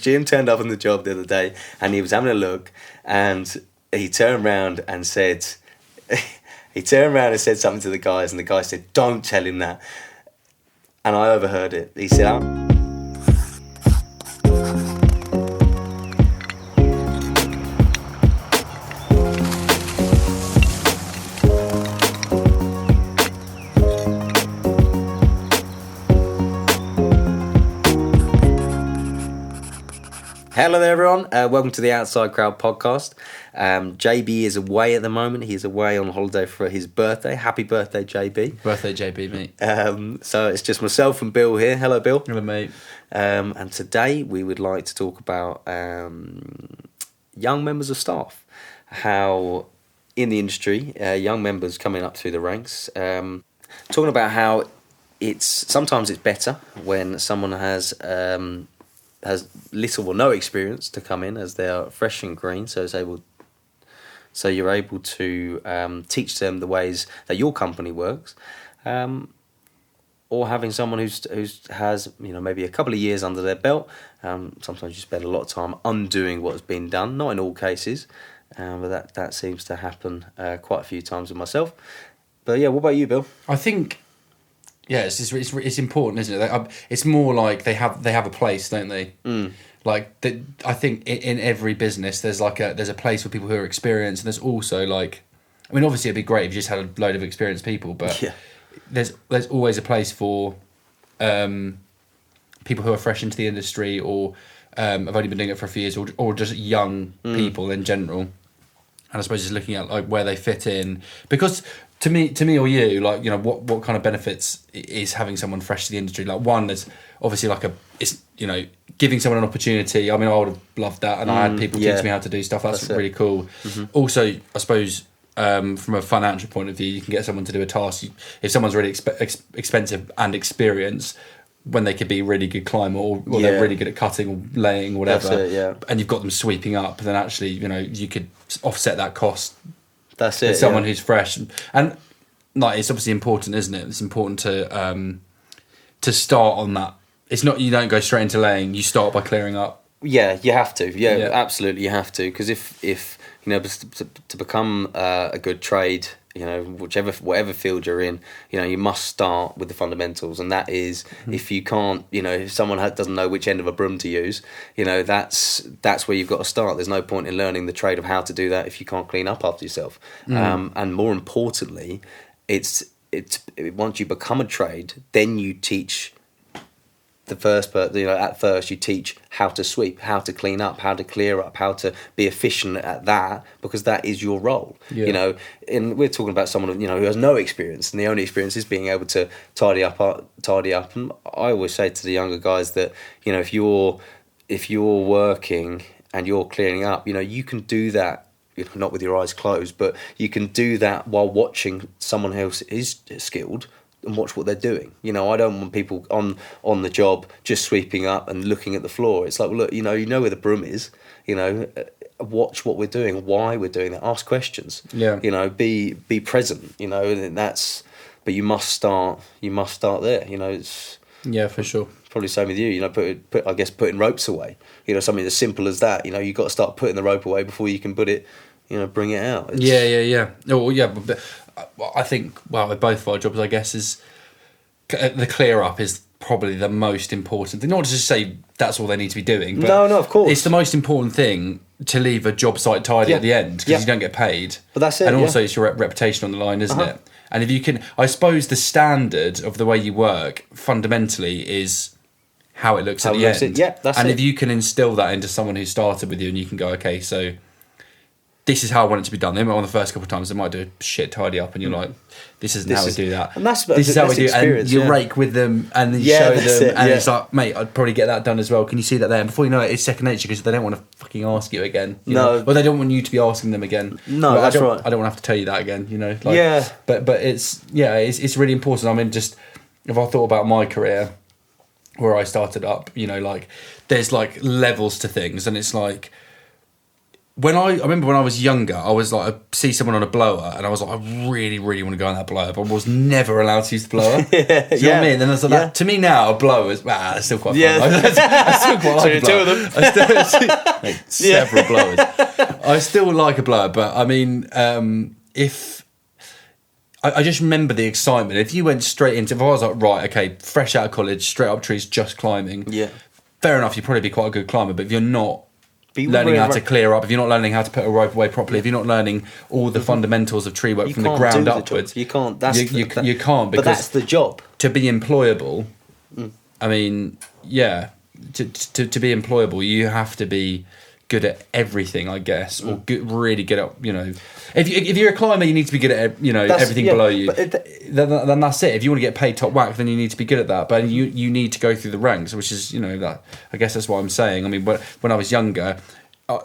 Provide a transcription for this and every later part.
Jim turned up on the job the other day and he was having a look and he turned around and said something to the guys and the guy said, "Don't tell him that." And I overheard it. He said, Hello there, everyone. Welcome to the Outside Crowd podcast. JB is away at the moment. He's away on holiday for his birthday. Happy birthday, JB. Birthday, JB, mate. So it's just myself and Bill here. Hello, Bill. Hello, mate. And today we would like to talk about young members of staff. How in the industry, young members coming up through the ranks. Talking about how sometimes it's better when someone has little or no experience to come in as they are fresh and green, so you're able to teach them the ways that your company works, or having someone who has maybe a couple of years under their belt. Sometimes you spend a lot of time undoing what has been done, not in all cases, but that seems to happen quite a few times with myself. But yeah, what about you, Bill? I think. Yeah, it's important, isn't it? It's more like they have a place, don't they? Mm. I think in every business there's a place for people who are experienced, and there's also obviously it'd be great if you just had a load of experienced people, but yeah. There's always a place for people who are fresh into the industry or have only been doing it for a few years, or just young people in general. And I suppose just looking at where they fit in, because. To me or you, what kind of benefits is having someone fresh to the industry? One, there's obviously giving someone an opportunity. I mean, I would have loved that, and I had people teach me how to do stuff. That's really cool. Mm-hmm. Also, I suppose from a financial point of view, you can get someone to do a task. If someone's really expensive and experienced, when they could be a really good climber or they're really good at cutting or laying or whatever, that's it, yeah. And you've got them sweeping up, then actually, you could offset that cost. That's it. Someone who's fresh, and it's obviously important, isn't it? It's important to start on that. It's not, you don't go straight into laying. You start by clearing up. Yeah, you have to. Yeah. Absolutely, you have to. Because if to become a good trade, whatever field you're in, you must start with the fundamentals, and that is if you can't, if someone doesn't know which end of a broom to use, that's where you've got to start. There's no point in learning the trade of how to do that if you can't clean up after yourself. And more importantly, it's once you become a trade, then you teach. At first you teach how to sweep, how to clean up, how to clear up, how to be efficient at that, because that is your role. Yeah. And we're talking about someone who has no experience, and the only experience is being able to tidy up. And I always say to the younger guys that if you're working and you're clearing up, you can do that. Not with your eyes closed, but you can do that while watching someone else is skilled. And watch what they're doing. I don't want people on the job just sweeping up and looking at the floor. It's like, well, look, you know where the broom is. Watch what we're doing, why we're doing that. Ask questions. Yeah. Be present. And that's. But you must start. There. It's. Yeah, for sure. Probably the same with you. I guess putting ropes away. Something as simple as that. You've got to start putting the rope away before you can put it. Bring it out. Yeah. Oh, yeah, but I think, with both of our jobs, I guess, is the clear up is probably the most important thing. Not to just say that's all they need to be doing, but no, of course. It's the most important thing to leave a job site tidy at the end, because you don't get paid. But that's it. And also it's your reputation on the line, isn't it? And if you can, I suppose the standard of the way you work fundamentally is how it looks at the end. That's it. And if you can instill that into someone who started with you, and you can go, okay, so this is how I want it to be done. They might, on the first couple of times, they might do a shit tidy up, and you're like, this isn't how we do that. And this is how we do it. And you rake with them, and then you show them, and it's like, mate, I'd probably get that done as well. Can you see that there? And before you know it, it's second nature, because they don't want to fucking ask you again. Or they don't want you to be asking them again. No, that's right. I don't want to have to tell you that again. But it's really important. I mean, just if I thought about my career, where I started up, there's levels to things, and it's like, I remember when I was younger, I was like, I see someone on a blower, and I was like, I really, really want to go on that blower, but I was never allowed to use the blower. Do you know what I mean? And I was like, that, to me now, a blower is it's still quite fun. I still quite like a blower. Two of them. Several blowers. I still like a blower, but I mean, if I just remember the excitement. If you went straight into, if I was like, right, okay, fresh out of college, straight up trees, just climbing. Yeah. Fair enough, you'd probably be quite a good climber, but if you're not learning how to clear up, if you're not learning how to put a rope away properly, if you're not learning all the fundamentals of tree work from the ground upwards, you can't. You can't, because but that's the job. To be employable, I mean, yeah, to be employable, you have to be good at everything, I guess, or really good at, you know, if you're a climber, you need to be good at, you know, everything below you. Then that's it. If you want to get paid top whack, then you need to be good at that. But you need to go through the ranks, which is, you know, that, I guess that's what I'm saying. I mean, when I was younger,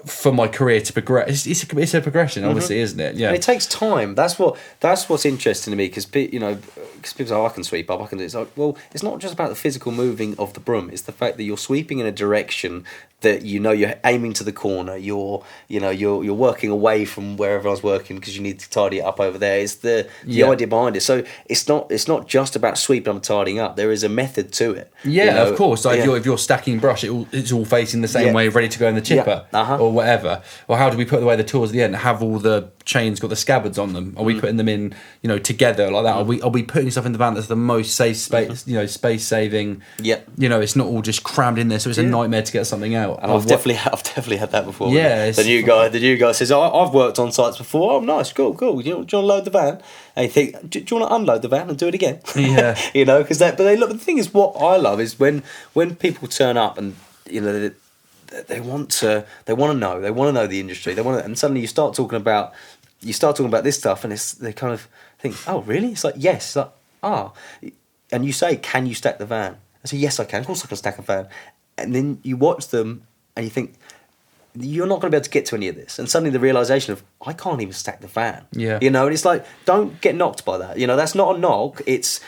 for my career to progress, it's a progression, obviously, isn't it? Yeah, and it takes time. That's what's interesting to me, because you know, because people say, oh, I can sweep up, I can do it. It's like, well, it's not just about the physical moving of the broom. It's the fact that you're sweeping in a direction that, you know, you're aiming to the corner. You're working away from where everyone's working because you need to tidy it up over there. It's the idea behind it. So it's not just about sweeping and tidying up. There is a method to it. Yeah, you know? Of course. Like if you're stacking brush, it's all facing the same way, ready to go in the chipper or whatever. Or how do we put away the tools at the end? Have all the chains got the scabbards on them? Are we putting them in, you know, together like that? Are we putting stuff in the van that's the most safe space, you know, space saving? Yeah. You know, it's not all just crammed in there, so it's a nightmare to get something out. And I've definitely had that before. Yeah. The new guy says, I've worked on sites before. Oh, nice, cool. Do you want to load the van? And you think, do you want to unload the van and do it again? Yeah. You know, because but they look. The thing is, what I love is when people turn up and, you know, they want to know the industry. And suddenly you start talking about this stuff, and they kind of think, oh, really? It's like, yes. It's like, and you say, can you stack the van? I say, yes, I can. Of course I can stack a van. And then you watch them and you think, you're not going to be able to get to any of this. And suddenly the realisation of, I can't even stack the van. Yeah. You know, and it's like, don't get knocked by that. You know, that's not a knock. It's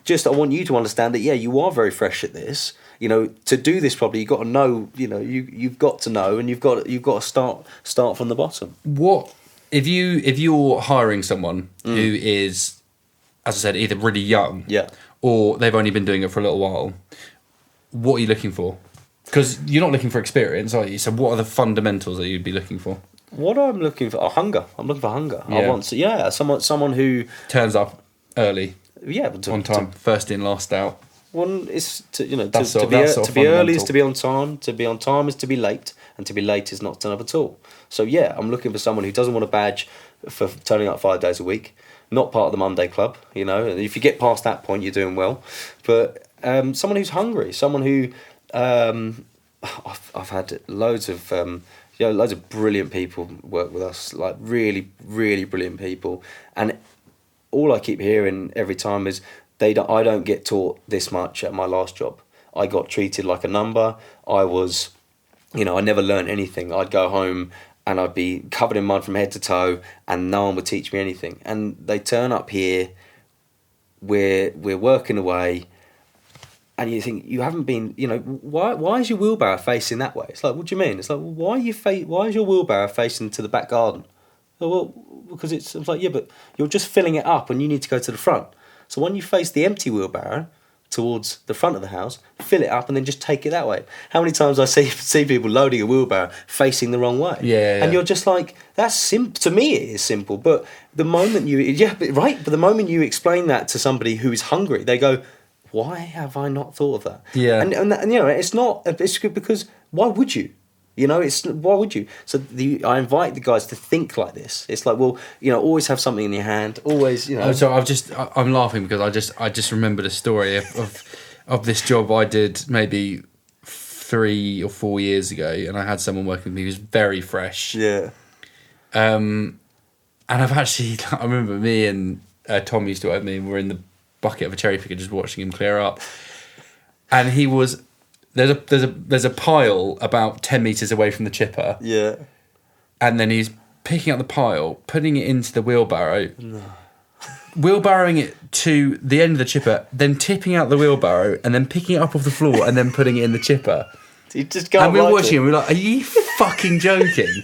just, I want you to understand that, yeah, you are very fresh at this. You know, to do this properly, you've got to know, you know, you've got to know, and you've got to start from the bottom. What, if you're hiring someone who is, as I said, either really young or they've only been doing it for a little while, what are you looking for? Because you're not looking for experience, are you? So what are the fundamentals that you'd be looking for? What I'm looking for, hunger. I'm looking for hunger. Yeah. I want to, someone who turns up early. Yeah, on time, first in, last out. One is to be early is to be on time. To be on time is to be late, and to be late is not to turn up at all. So yeah, I'm looking for someone who doesn't want a badge for turning up 5 days a week. Not part of the Monday Club, you know. And if you get past that point, you're doing well. But someone who's hungry, someone who. I've had loads of brilliant people work with us, like really, really brilliant people, and all I keep hearing every time is I don't get taught this much at my last job. I got treated like a number. I was, you know, I never learned anything. I'd go home and I'd be covered in mud from head to toe, and no one would teach me anything. And they turn up here, we're working away. And you think, you haven't been, you know, why is your wheelbarrow facing that way? It's like, what do you mean? It's like, well, why is your wheelbarrow facing to the back garden? Oh, well, because it's like, yeah, but you're just filling it up and you need to go to the front. So when you face the empty wheelbarrow towards the front of the house, fill it up and then just take it that way. How many times I see people loading a wheelbarrow facing the wrong way? Yeah. And you're just like, that's simple. To me, it is simple. But the moment but the moment you explain that to somebody who is hungry, they go, why have I not thought of that? Yeah. And you know, it's good because why would you? You know, why would you? So I invite the guys to think like this. It's like, well, you know, always have something in your hand. Always, you know. So I'm laughing because I just remembered a story of this job I did maybe 3 or 4 years ago, and I had someone working with me who was very fresh. Yeah. And I remember me and Tom used to work with me, and we're in the bucket of a cherry picker just watching him clear up, and he was there's a pile about 10 meters away from the chipper, and then he's picking up the pile, putting it into the wheelbarrow, wheelbarrowing it to the end of the chipper, then tipping out the wheelbarrow and then picking it up off the floor and then putting it in the chipper. You just can't. And we're watching him, we're like, are you fucking joking?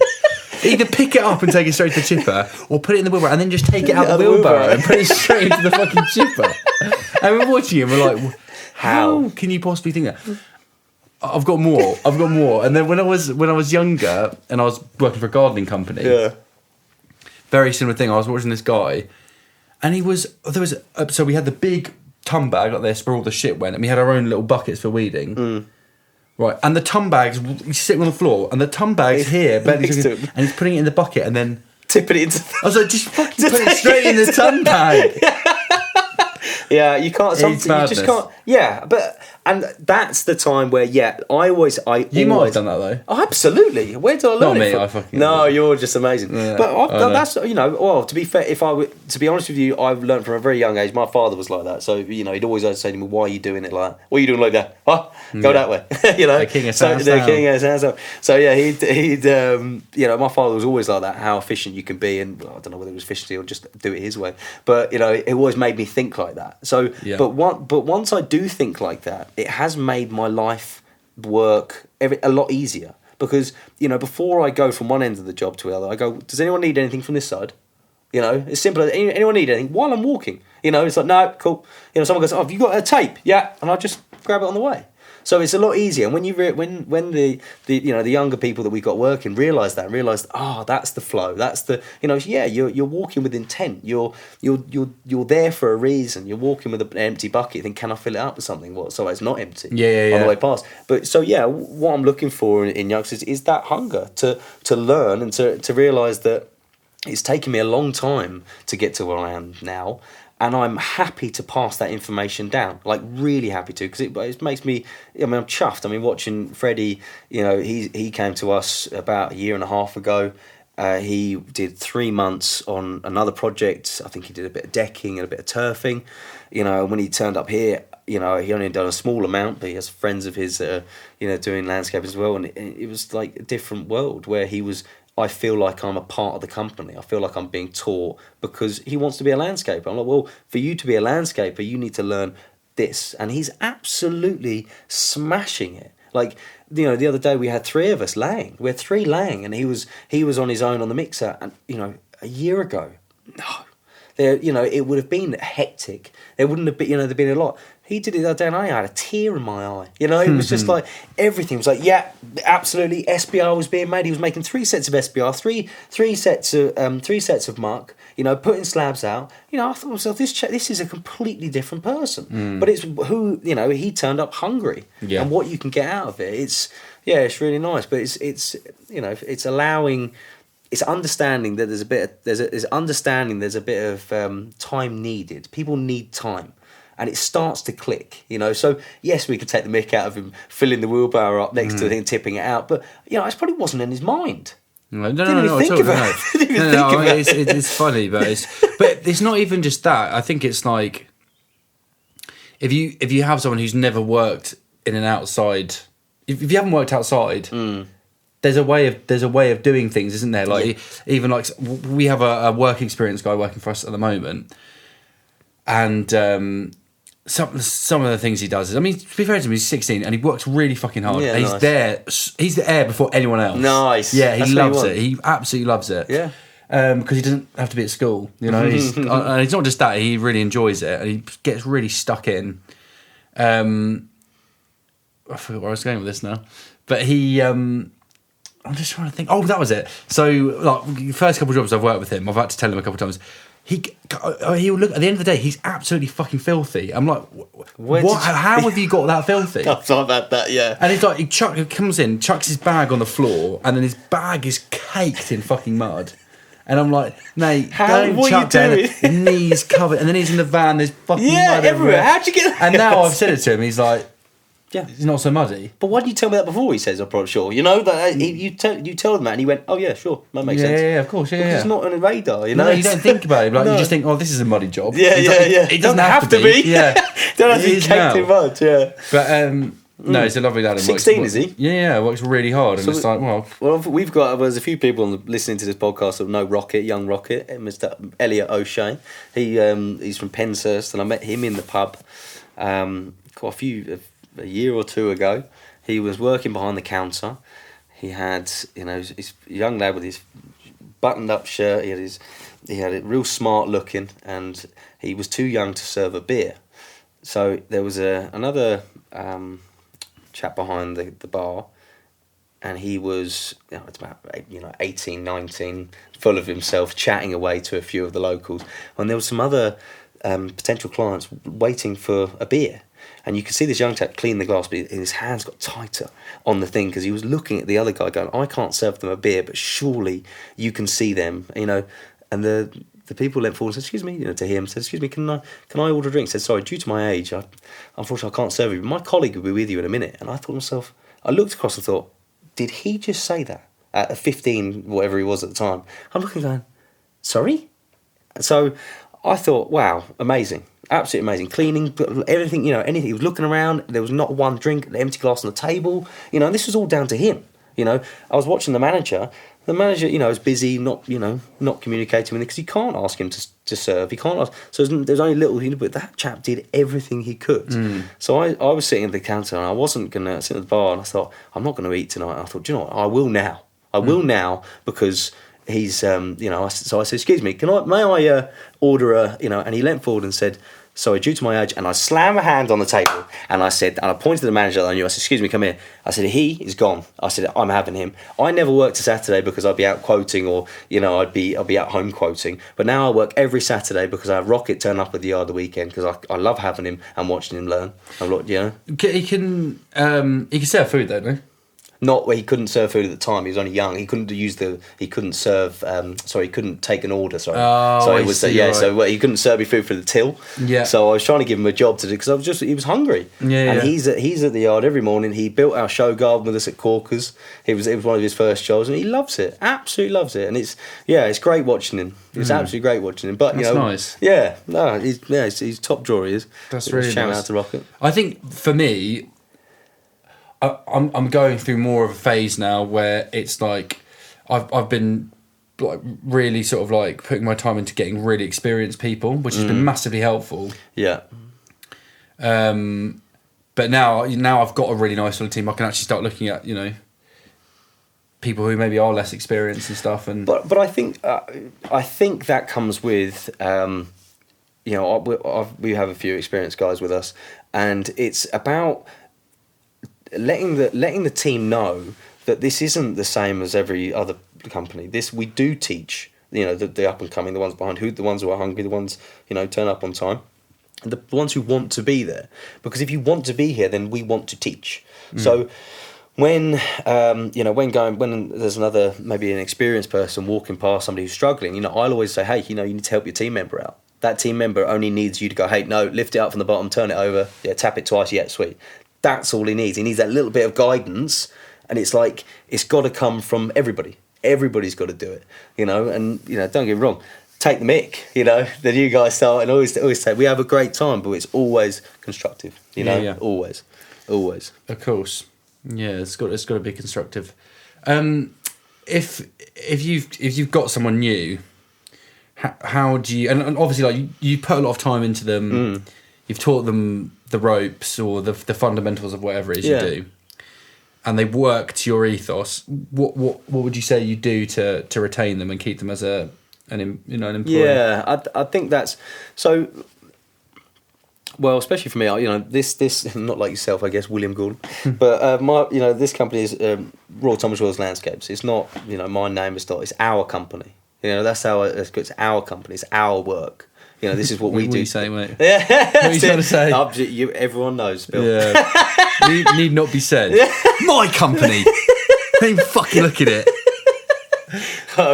Either pick it up and take it straight to the chipper, or put it in the wheelbarrow and then just take it out the wheelbarrow and put it straight into the fucking chipper. And we're watching it, and we're like, how can you possibly think that? I've got more. And then when I was younger and I was working for a gardening company, very similar thing. I was watching this guy, and so we had the big ton bag like this where all the shit went, and we had our own little buckets for weeding. Right, and the ton bags, he's sitting on the floor, and the ton bag's here, and he's putting it in the bucket and then tipping it into. I was like, just fucking put it straight in the ton bag. Yeah, you can't. You just can't. Yeah, and that's the time where I always. You might have done that though. Oh, absolutely. Where did I learn it from? I fucking. No, you're just amazing. Yeah. But that's Well, to be fair, to be honest with you, I've learned from a very young age. My father was like that, so he'd always say to me, "Why are you doing it like that? What are you doing like that? Huh? Go that way." The king of hands down. So yeah, he'd my father was always like that. How efficient you can be, and I don't know whether it was efficiency or just do it his way. But it always made me think like that. So, but once I do think like that, it has made my life work a lot easier, because before I go from one end of the job to the other, I go, does anyone need anything from this side? It's simple as anyone need anything while I'm walking. It's like, no, cool. Someone goes, oh, have you got a tape? Yeah, and I just grab it on the way. So it's a lot easier. And when when the younger people that we got working realised, that's the flow. That's the you're walking with intent. You're there for a reason. You're walking with an empty bucket. Think, can I fill it up with something? So it's not empty. On the way past. But what I'm looking for in youngsters is that hunger to learn and to realise that it's taken me a long time to get to where I am now. And I'm happy to pass that information down, like really happy to, because it makes me. I'm chuffed. Watching Freddie, he came to us about a year and a half ago. He did 3 months on another project. I think he did a bit of decking and a bit of turfing. When he turned up here, he only done a small amount, but he has friends of his, doing landscape as well. And it was like a different world where he was. I feel like I'm a part of the company. I feel like I'm being taught because he wants to be a landscaper. I'm like, well, for you to be a landscaper, you need to learn this. And he's absolutely smashing it. Like, the other day we had 3 of us laying. We had 3 laying, and he was on his own on the mixer. And, a year ago, no. It would have been hectic. There wouldn't have been, there'd been a lot. He did it the other day, and I had a tear in my eye. It was just like everything was like, yeah, absolutely. SBR was being made. He was making 3 sets of SBR, three sets of muck. Putting slabs out. I thought to myself, this is a completely different person. But it's who he turned up hungry, and what you can get out of it. It's really nice. But it's allowing. It's understanding that there's a bit of time needed. People need time. And it starts to click, So, yes, we could take the mick out of him, filling the wheelbarrow up next to the thing, tipping it out. But, it probably wasn't in his mind. No. It's funny, but it's not even just that. I think it's like, if you have someone who's never worked in an outside, if you haven't worked outside, there's a way of doing things, isn't there? Like, even like, we have a work experience guy working for us at the moment. And, some of the things he does is, to be fair to him, he's 16 and he works really fucking hard. Yeah, he's there before anyone else. Nice. Yeah, he loves it. He absolutely loves it. Yeah. Because he doesn't have to be at school, He's and it's not just that, he really enjoys it and he gets really stuck in. I forgot where I was going with this now, but he. I'm just trying to think. Oh, that was it. So, like, the first couple of jobs I've worked with him, I've had to tell him a couple of times. He'll look at the end of the day. He's absolutely fucking filthy. I'm like, what? How have you got that filthy? I've thought about that, yeah. And he's like, he comes in, chucks his bag on the floor, and then his bag is caked in fucking mud. And I'm like, mate, don't chuck down. His knees covered, and then he's in the van. There's fucking mud everywhere. How'd you get that? And now I've said it to him. He's like, yeah, it's not so muddy. But why didn't you tell me that before? He says, I'm probably sure. That you tell him that, and he went, oh yeah, sure, that makes sense. Yeah, of course, yeah. It's not on a radar, No, you don't think about it. Like, you just think, oh, this is a muddy job. Yeah. It doesn't have to be. Yeah, don't have to be caked in mud. Yeah, but no, it's a lovely lad. 16, is he? Yeah, works really hard, and it's like, well, there's a few people listening to this podcast that know Rocket, young Rocket, Mr. Elliot O'Shea. He's from Penshurst, and I met him in the pub a year or two ago. He was working behind the counter. he had, you know, his young lad with his buttoned up shirt. He had it real smart looking, and he was too young to serve a beer. So there was another chap behind the bar, and he was, it's about 18, 19, full of himself, chatting away to a few of the locals. And there was some other potential clients waiting for a beer. And you could see this young chap clean the glass, but his hands got tighter on the thing because he was looking at the other guy going, I can't serve them a beer, but surely you can see them, And the people leant forward and said, excuse me, to him, said, excuse me, can I order a drink? He said, sorry, due to my age, unfortunately I can't serve you, but my colleague will be with you in a minute. And I thought to myself, I looked across and thought, did he just say that at 15, whatever he was at the time? I'm looking going, sorry? So I thought, wow, amazing. Absolutely amazing. Cleaning, everything, anything. He was looking around. There was not one drink, an empty glass on the table. And this was all down to him. I was watching the manager. The manager, is busy, not communicating with him because he can't ask him to serve. He can't ask. So there's only little, but that chap did everything he could. So I was sitting at the counter and I wasn't going to sit at the bar, and I thought, I'm not going to eat tonight. And I thought, do you know what? I will now. I will now because he's, so I said, excuse me, may I order a, and he leant forward and said, sorry, due to my age, and I slammed my hand on the table, and I said, and I pointed to the manager that I knew, I said, excuse me, come here. I said, he is gone. I said, I'm having him. I never worked a Saturday because I'd be out quoting or, I'd be at home quoting. But now I work every Saturday because I have Rocket turn up at the yard the weekend because I love having him and watching him learn. He can serve food though, no? Not where he couldn't serve food at the time. He was only young. He couldn't he couldn't serve. He couldn't take an order. Sorry. Oh, so it was right. So he couldn't serve me food for the till. Yeah. So I was trying to give him a job to do because he was hungry. Yeah. And he's at the yard every morning. He built our show garden with us at Corkers. It was one of his first jobs, and he loves it. Absolutely loves it. And it's great watching him. It's absolutely great watching him. But that's nice. Yeah. No. He's top drawer. He is. That's really shout nice. out to Rocket. I think for me, I'm going through more of a phase now where it's like I've been like really sort of like putting my time into getting really experienced people, which has been massively helpful. Yeah. But now I've got a really nice little team. I can actually start looking at people who maybe are less experienced and stuff. And but I think that comes with we have a few experienced guys with us, and it's about letting the team know that this isn't the same as every other company. This we do teach, the up and coming, the ones behind the ones who are hungry, the ones turn up on time, the ones who want to be there. Because if you want to be here, then we want to teach. So when when there's another, maybe an experienced person walking past somebody who's struggling, I'll always say, hey, you need to help your team member out. That team member only needs you to go, hey, no, lift it up from the bottom, turn it over, tap it twice, sweet. That's all he needs. He needs that little bit of guidance, and it's like it's got to come from everybody. Everybody's got to do it, And don't get me wrong, take the mick. The new guys start and always say we have a great time, but it's always constructive. Always. Of course, yeah, it's got to be constructive. If you've got someone new, how do you? And obviously, like you put a lot of time into them. You've taught them the ropes or the fundamentals of whatever it is you do, and they work to your ethos. What would you say you do to retain them and keep them as an employee? Yeah, I think that's so. Well, especially for me, this not like yourself, I guess, William Gould, but this company is Royal Thomas Wells Landscapes. It's not my name. It's our company. That's how it's our company. It's our work. This is what we do. What are you saying, mate? Yeah. What are you trying to say? Everyone knows, Bill. Yeah. need not be said. My company. Don't even fucking look at it.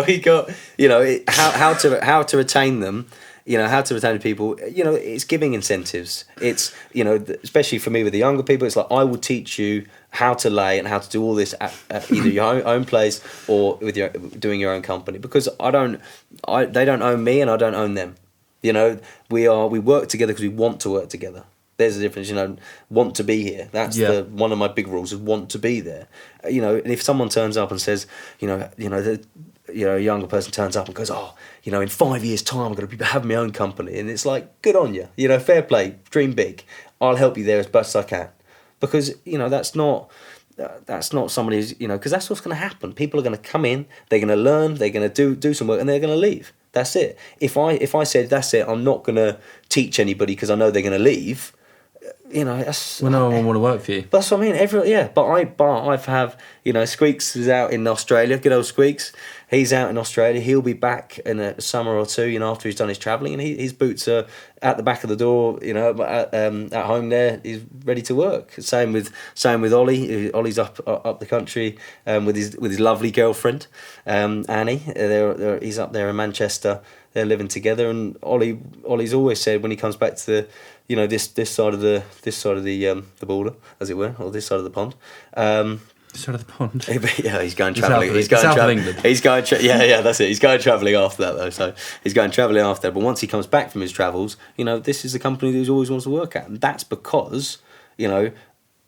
We got, how to retain them. How to retain people. It's giving incentives. It's, especially for me with the younger people, it's like I will teach you how to lay and how to do all this at either your own place or with doing your own company, because they don't own me and I don't own them. We work together because we want to work together. There's a difference, want to be here. That's one of my big rules is want to be there. And if someone turns up and says, a younger person turns up and goes, in 5 years' time I'm going to be having my own company, and it's like, good on you. Fair play, dream big. I'll help you there as best as I can, because that's not. that's not somebody who's, because that's what's going to happen. People are going to come in, they're going to learn, they're going to do some work, and they're going to leave. That's it. If I said that's it, I'm not going to teach anybody because I know they're going to leave. That's no one want to work for you. That's what I mean. But I've have Squeaks is out in Australia. Good old Squeaks. He's out in Australia. He'll be back in a summer or two. After he's done his travelling, and his boots are at the back of the door. At home there, he's ready to work. Same with Ollie. Ollie's up the country with his lovely girlfriend Annie. He's up there in Manchester. They're living together, and Ollie's always said when he comes back to the this side of the border, as it were, or this side of the pond. This side of the pond. Yeah, he's going travelling. He's going south of England. He's going. Yeah, that's it. He's going travelling after that though. So he's going travelling after that. But once he comes back from his travels, this is the company that he always wants to work at, and that's because I've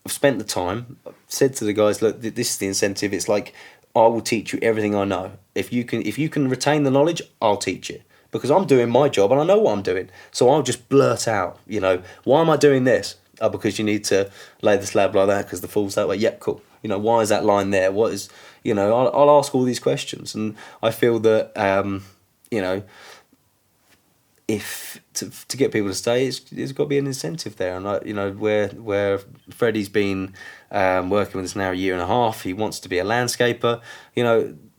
spent the time. I've said to the guys, look, this is the incentive. It's like I will teach you everything I know. If you can retain the knowledge, I'll teach it. Because I'm doing my job and I know what I'm doing. So I'll just blurt out, why am I doing this? Oh, because you need to lay the slab like that because the fall's that way. Yep, cool. Why is that line there? What is, I'll ask all these questions. And I feel that, if to get people to stay, there's got to be an incentive there. And, where Freddie's been working with us now a year and a half, he wants to be a landscaper.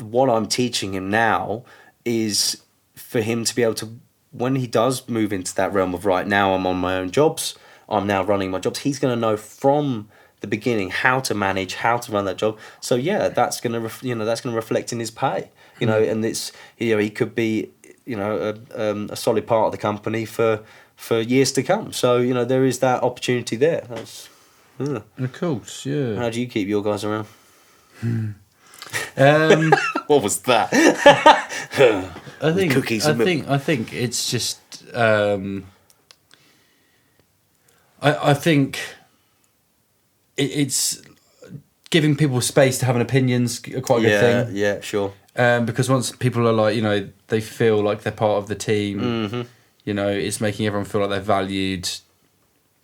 What I'm teaching him now is for him to be able to, when he does move into that realm of right now, I'm on my own jobs, I'm now running my jobs, he's going to know from the beginning how to manage, how to run that job. So yeah, that's going to reflect in his pay, and it's, he could be, a solid part of the company for years to come. So, there is that opportunity there. That's, Of course, yeah. How do you keep your guys around? What was that? I think cookies. I think it's just. I think it's giving people space to have an opinion's quite a good thing. Yeah, sure. Because once people are like, they feel like they're part of the team. Mm-hmm. It's making everyone feel like they're valued,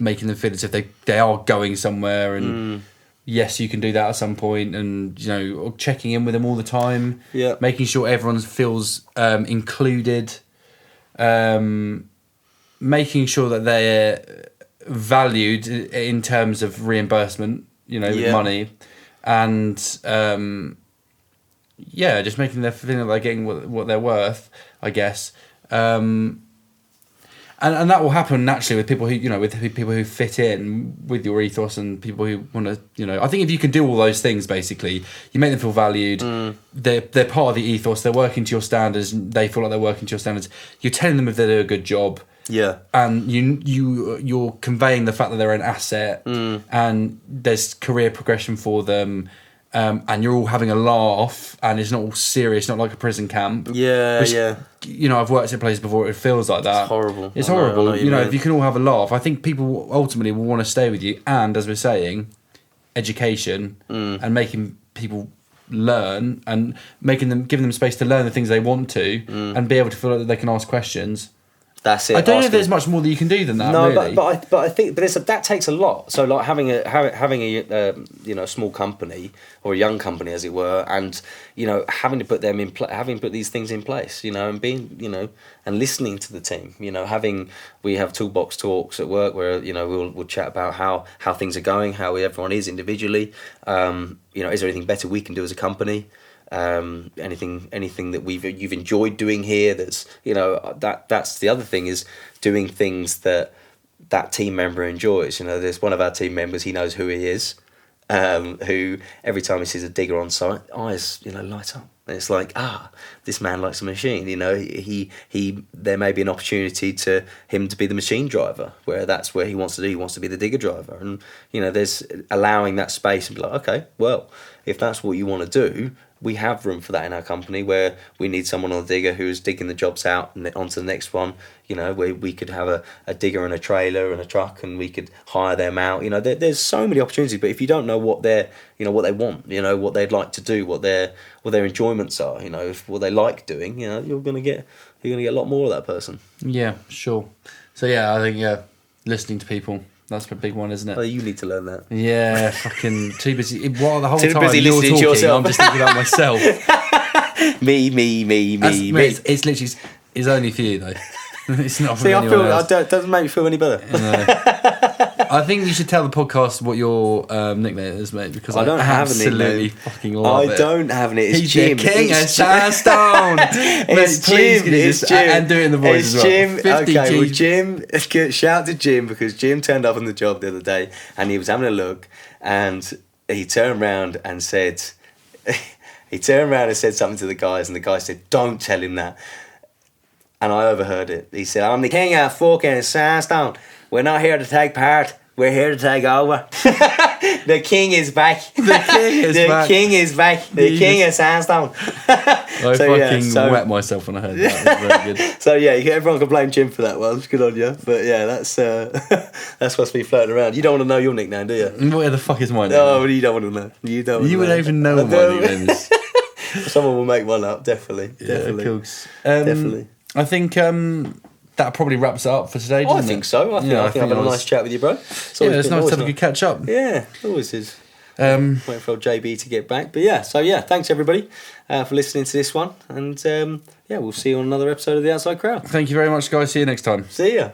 making them feel as if they are going somewhere and. Yes, you can do that at some point, and checking in with them all the time. Yeah, making sure everyone feels included. Making sure that they're valued in terms of reimbursement. With money, and just making them feel like they're getting what they're worth. I guess. And that will happen naturally with people who, with people who fit in with your ethos and people who want to, I think if you can do all those things, basically, you make them feel valued. They're part of the ethos. They're working to your standards. They feel like they're working to your standards. You're telling them if they do a good job. Yeah. And you're conveying the fact that they're an asset and there's career progression for them. And you're all having a laugh, and it's not all serious, not like a prison camp. Yeah, which, yeah. I've worked at places before. It feels like that. It's horrible. It's horrible. If you can all have a laugh, I think people ultimately will want to stay with you. And as we're saying, education and making people learn and giving them space to learn the things they want to and be able to feel like that they can ask questions. That's it. I don't know if there's much more that you can do than that. No, really. but I think that takes a lot. So like having a small company or a young company as it were, and having to put them in having put these things in place, and being and listening to the team. We have toolbox talks at work where we'll chat about how things are going, how everyone is individually. Is there anything better we can do as a company? Anything that you've enjoyed doing here, that's that's the other thing, is doing things that team member enjoys. There's one of our team members, he knows who he is, who every time he sees a digger on site, eyes light up, and it's like, this man likes a machine. He there may be an opportunity to him to be the machine driver, where that's where he wants to do. He wants to be the digger driver, and there's allowing that space and be like, okay, well, if that's what you want to do, we have room for that in our company, where we need someone on a digger who's digging the jobs out and onto the next one. Where we could have a digger and a trailer and a truck, and we could hire them out. There's so many opportunities. But if you don't know what they're, what they want, what they'd like to do, what their enjoyments are, what they like doing, you're gonna get a lot more of that person. Yeah, sure. So yeah, I think listening to people, That's a big one, isn't it? Oh, you need to learn that. Yeah, fucking too busy. Well, the whole Too time busy you're listening to talking, yourself. I'm just thinking about myself. Me. It's literally, it's only for you though. It's not for See, I anyone feel else. it doesn't make me feel any better. I think you should tell the podcast what your nickname is, mate, because I don't have a nickname. absolutely fucking love it. I don't have it. It's He's Jim. the king of It's Sandstone. It's Jim. It's Jim. And do it in the voice It's as well. Jim. 50 Okay, well, G's. Jim. Shout out to Jim because Jim turned up on the job the other day and he was having a look and he turned around and said, something to the guys and the guy said, "Don't tell him that." And I overheard it. He said, "I'm the king of fucking Sandstone. We're not here to take part. We're here to take over." The king is back. The king is back. King is back. The king of Sandstone. I wet myself when I heard that. It was very good. So yeah, everyone can blame Jim for that one. Good on you. But yeah, that's that's what's been floating around. You don't want to know your nickname, do you? Where the fuck is my name? No, you don't want to know. You don't. Want You to wouldn't even know what my nickname is. Someone will make one up. Definitely. Definitely. I think that probably wraps it up for today. I think so. I think I've had a nice chat with you, bro. It's nice to have a good catch up. Yeah, always is. Waiting for old JB to get back. But yeah, thanks everybody for listening to this one. And we'll see you on another episode of The Outside Crowd. Thank you very much, guys. See you next time. See ya.